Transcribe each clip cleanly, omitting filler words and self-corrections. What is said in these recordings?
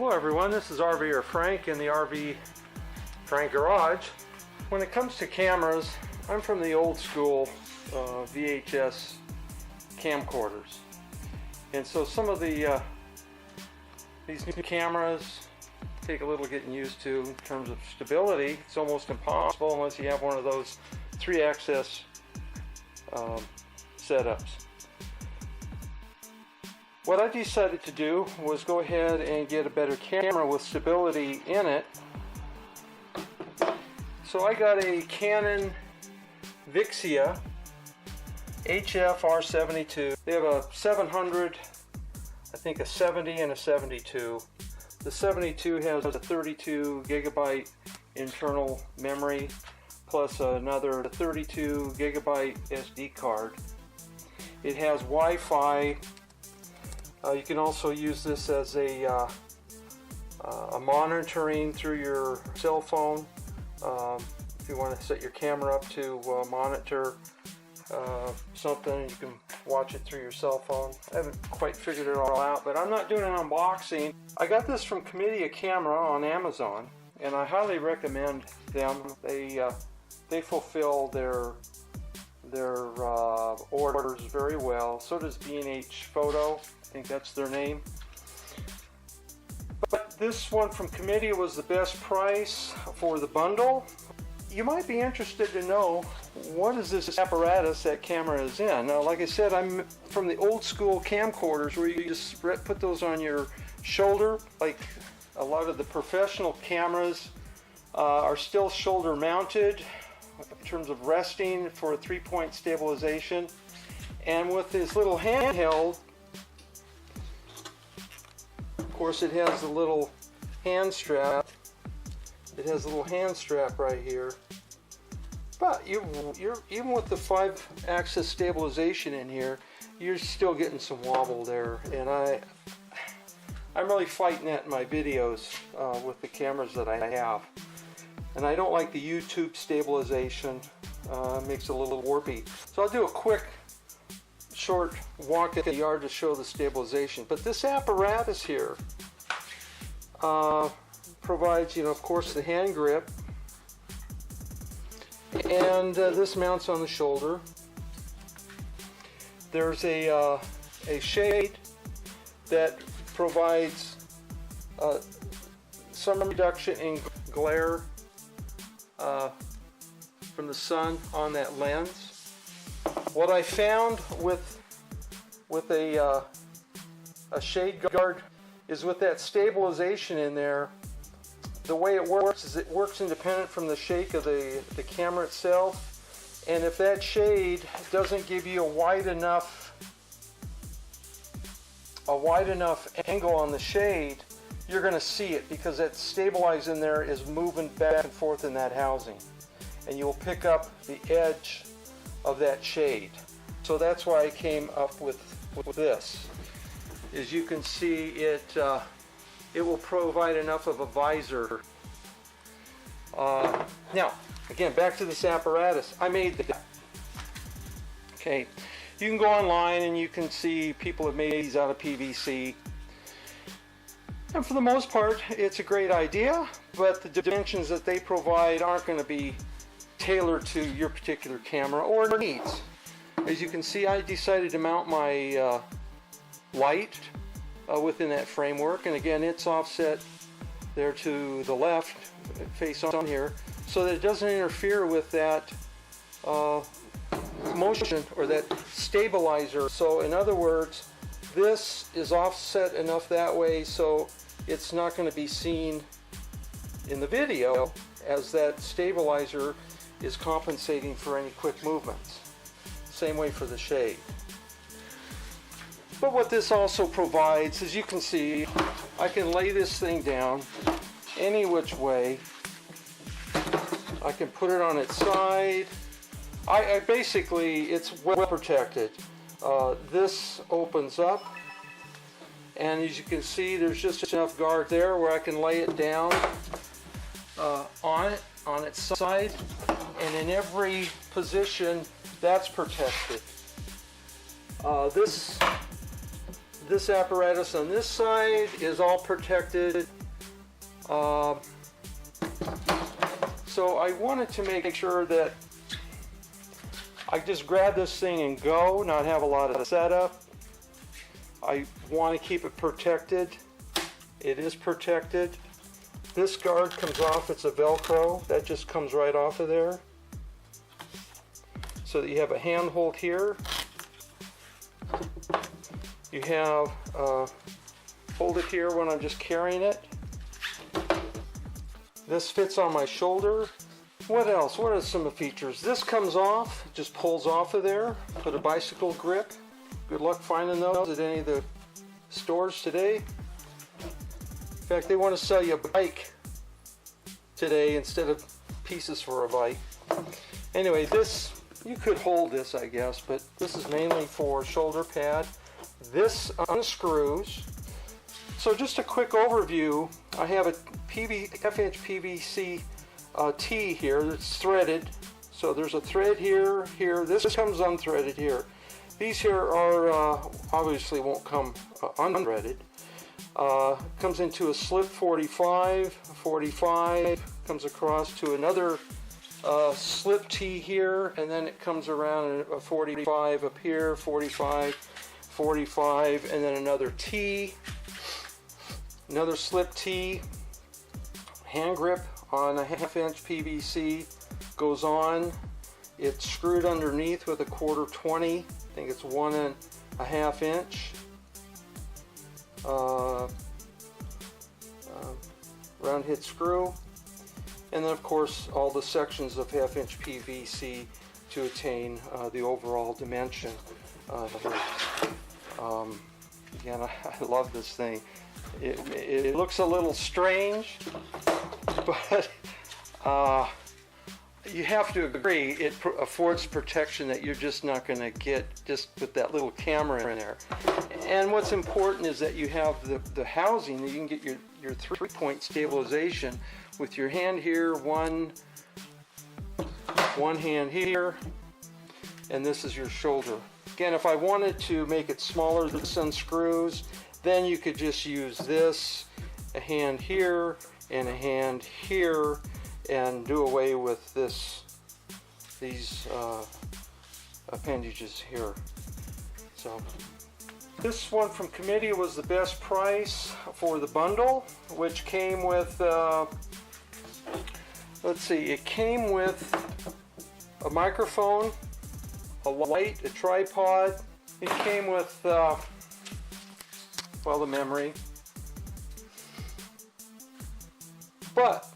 Hello everyone, this is RVer Frank in the RV Frank Garage. When it comes to cameras, I'm from the old school VHS camcorders. And so some of these new cameras take a little getting used to in terms of stability. It's almost impossible unless you have one of those 3-axis setups. What I decided to do was go ahead and get a better camera with stability in it. So I got a Canon Vixia HF R72. They have a 700, I think a 70 and a 72. The 72 has a 32 gigabyte internal memory plus another 32 gigabyte SD card. It has Wi-Fi. You can also use this as a monitoring through your cell phone. If you want to set your camera up to monitor something, you can watch it through your cell phone. I haven't quite figured it all out, but I'm not doing an unboxing. I got this from Camera Camera on Amazon, and I highly recommend them. They fulfill their orders very well. So does B&H Photo. I think that's their name. But this one from Camera was the best price for the bundle. You might be interested to know, what is this apparatus that camera is in? Now, like I said, I'm from the old school camcorders where you just put those on your shoulder. Like a lot of the professional cameras are still shoulder mounted in terms of resting for 3-point stabilization. And with this little handheld, of course, it has a little hand strap. It has a little hand strap right here. But you're even with the 5-axis stabilization in here, you're still getting some wobble there. And I'm really fighting that in my videos with the cameras that I have. And I don't like the YouTube stabilization. It makes it a little warpy. So I'll do a quick short walk at the yard to show the stabilization. But this apparatus here provides, of course, the hand grip, and this mounts on the shoulder. There's a shade that provides some reduction in glare from the sun on that lens. What I found with a shade guard is with that stabilization in there, the way it works is it works independent from the shake of the camera itself. And if that shade doesn't give you a wide enough angle on the shade, you're going to see it because that stabilize in there is moving back and forth in that housing. And you'll pick up the edge of that shade. So that's why I came up with this. As you can see, it will provide enough of a visor. Now, again, back to this apparatus. I made that. Okay, you can go online and you can see people have made these out of PVC. And for the most part, it's a great idea, but the dimensions that they provide aren't going to be tailored to your particular camera or needs. As you can see, I decided to mount my light within that framework, and again, it's offset there to the left, face on here, so that it doesn't interfere with that motion or that stabilizer. So in other words, this is offset enough that way so it's not going to be seen in the video, as that stabilizer is compensating for any quick movements. Same way for the shade. But what this also provides, as you can see, I can lay this thing down any which way. I can put it on its side. I basically, it's well protected. This opens up, and as you can see, there's just enough guard there where I can lay it down on its side, and in every position that's protected. This This apparatus on this side is all protected. So I wanted to make sure that I just grab this thing and go, not have a lot of setup. I want to keep it protected. It is protected. This guard comes off, it's a Velcro, that just comes right off of there. So that you have a handhold here. You have, hold it here when I'm just carrying it. This fits on my shoulder. What else? What are some of the features? This comes off, just pulls off of there. Put a bicycle grip. Good luck finding those at any of the stores today. In fact, they want to sell you a bike today instead of pieces for a bike. Anyway, this, you could hold this, I guess, but this is mainly for shoulder pad. This unscrews. So just a quick overview. I have a half-inch PVC tee here that's threaded. So there's a thread here, here. This comes unthreaded here. These here are obviously won't come unthreaded. Comes into a slip 45, 45, comes across to another slip tee here, and then it comes around a 45 up here, 45, 45, and then another tee, another slip tee, hand grip on a half-inch PVC goes on. It's screwed underneath with a 1/4-20. I think it's 1.5 inch. Round head screw, and then of course all the sections of half-inch PVC to attain the overall dimension. Again, I love this thing. It looks a little strange, but you have to agree it affords protection that you're just not going to get just with that little camera in there. And what's important is that you have the housing that you can get your 3-point stabilization with your hand here, one hand here, and this is your shoulder. Again, if I wanted to make it smaller, this unscrews. Then you could just use this, a hand here and a hand here, and do away with these appendages here. So this one from Committee was the best price for the bundle, which came with, let's see, it came with a microphone, a light, a tripod. It came with, well, the memory. But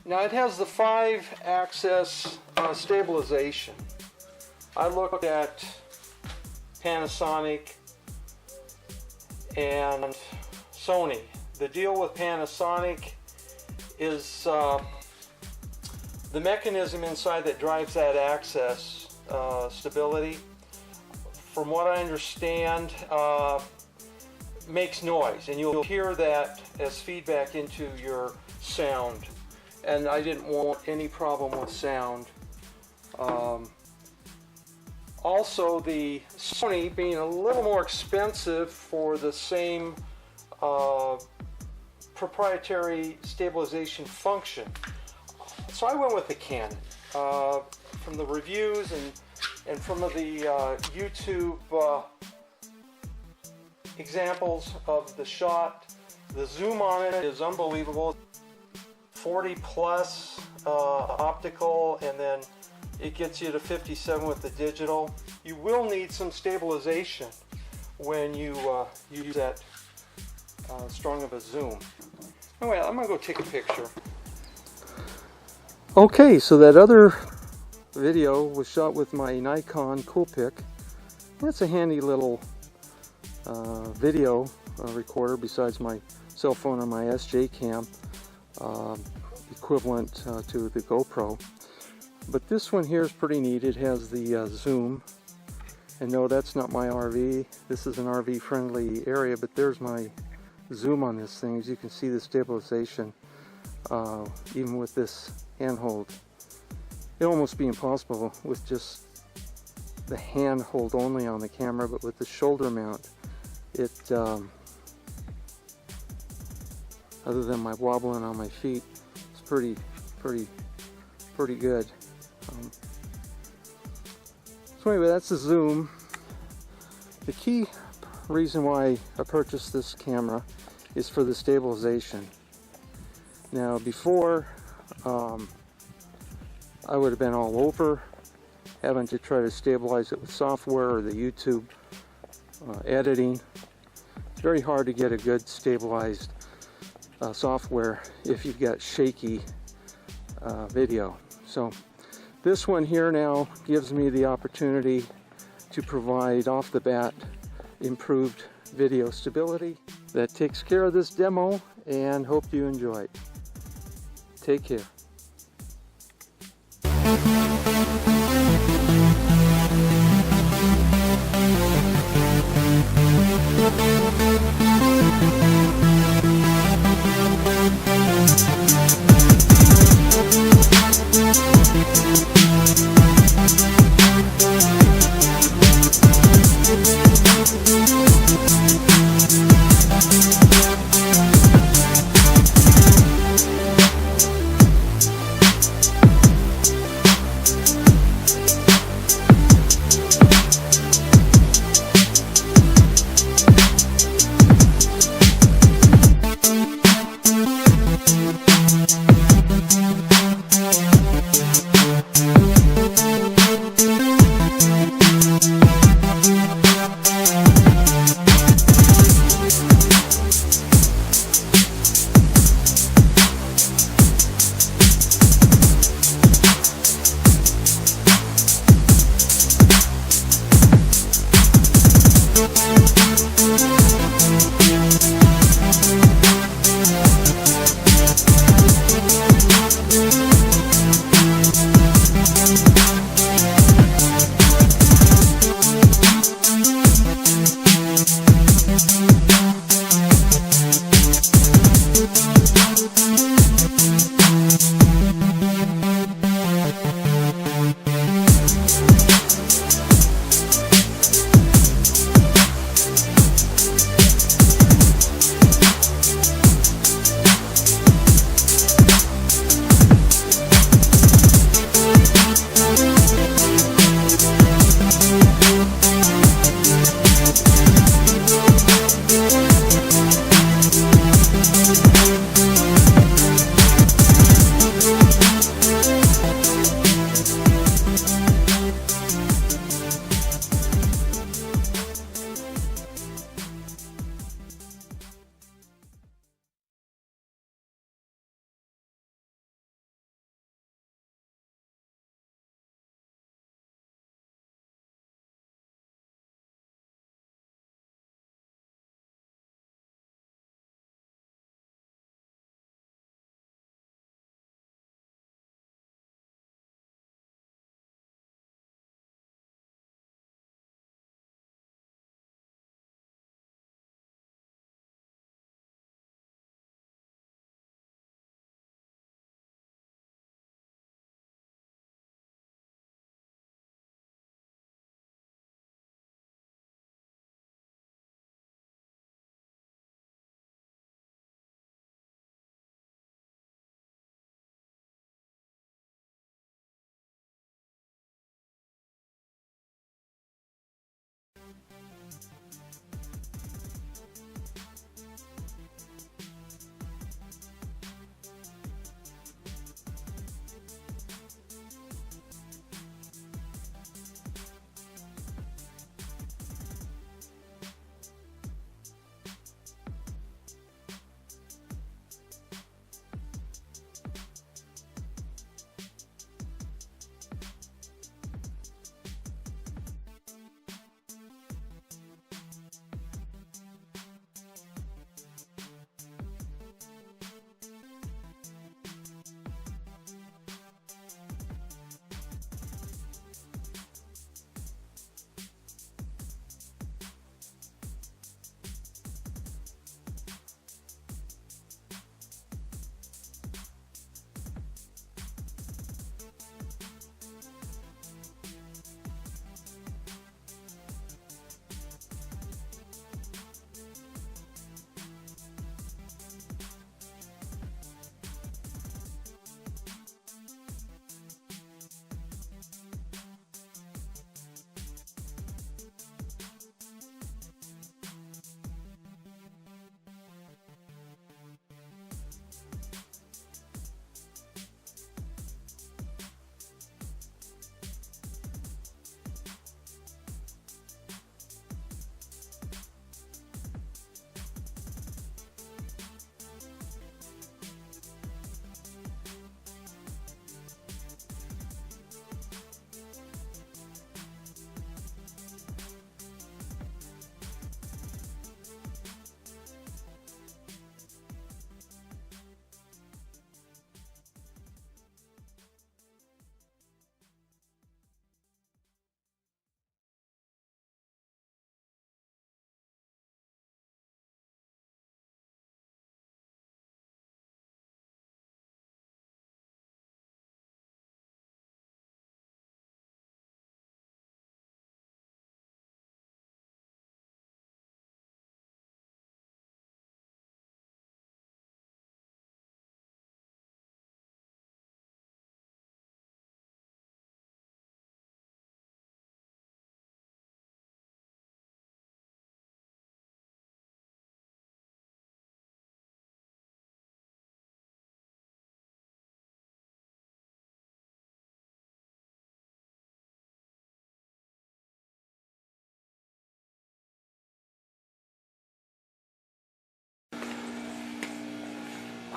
now it has the 5-axis stabilization. I looked at Panasonic and Sony. The deal with Panasonic is the mechanism inside that drives that axis stability, from what I understand, makes noise, and you'll hear that as feedback into your sound, and I didn't want any problem with sound. Also, the Sony being a little more expensive for the same proprietary stabilization function, so I went with the Canon. From the reviews and from the YouTube examples of the shot, the zoom on it is unbelievable. 40 plus optical, and then it gets you to 57 with the digital. You will need some stabilization when you use that strong of a zoom. Anyway, I'm gonna go take a picture. Okay, so that other video was shot with my Nikon Coolpix. That's a handy little video recorder besides my cell phone or my SJ cam, equivalent to the GoPro. But this one here is pretty neat. It has the zoom. And no, that's not my RV. This is an RV friendly area, but there's my zoom on this thing. As you can see, the stabilization, even with this handhold, it'll almost be impossible with just the handhold only on the camera, but with the shoulder mount, It, other than my wobbling on my feet, it's pretty good. So anyway, that's the zoom. The key reason why I purchased this camera is for the stabilization. Now before, I would have been all over having to try to stabilize it with software or the YouTube editing. It's very hard to get a good stabilized software if you've got shaky video. So this one here now gives me the opportunity to provide off the bat improved video stability. That takes care of this demo, and hope you enjoy it. Take care.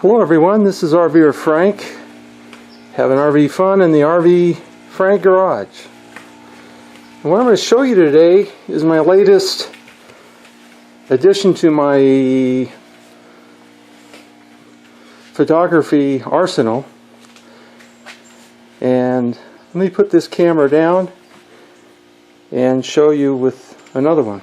Hello everyone, this is RVer Frank, having RV fun in the RV Frank garage. And what I'm going to show you today is my latest addition to my photography arsenal. And let me put this camera down and show you with another one.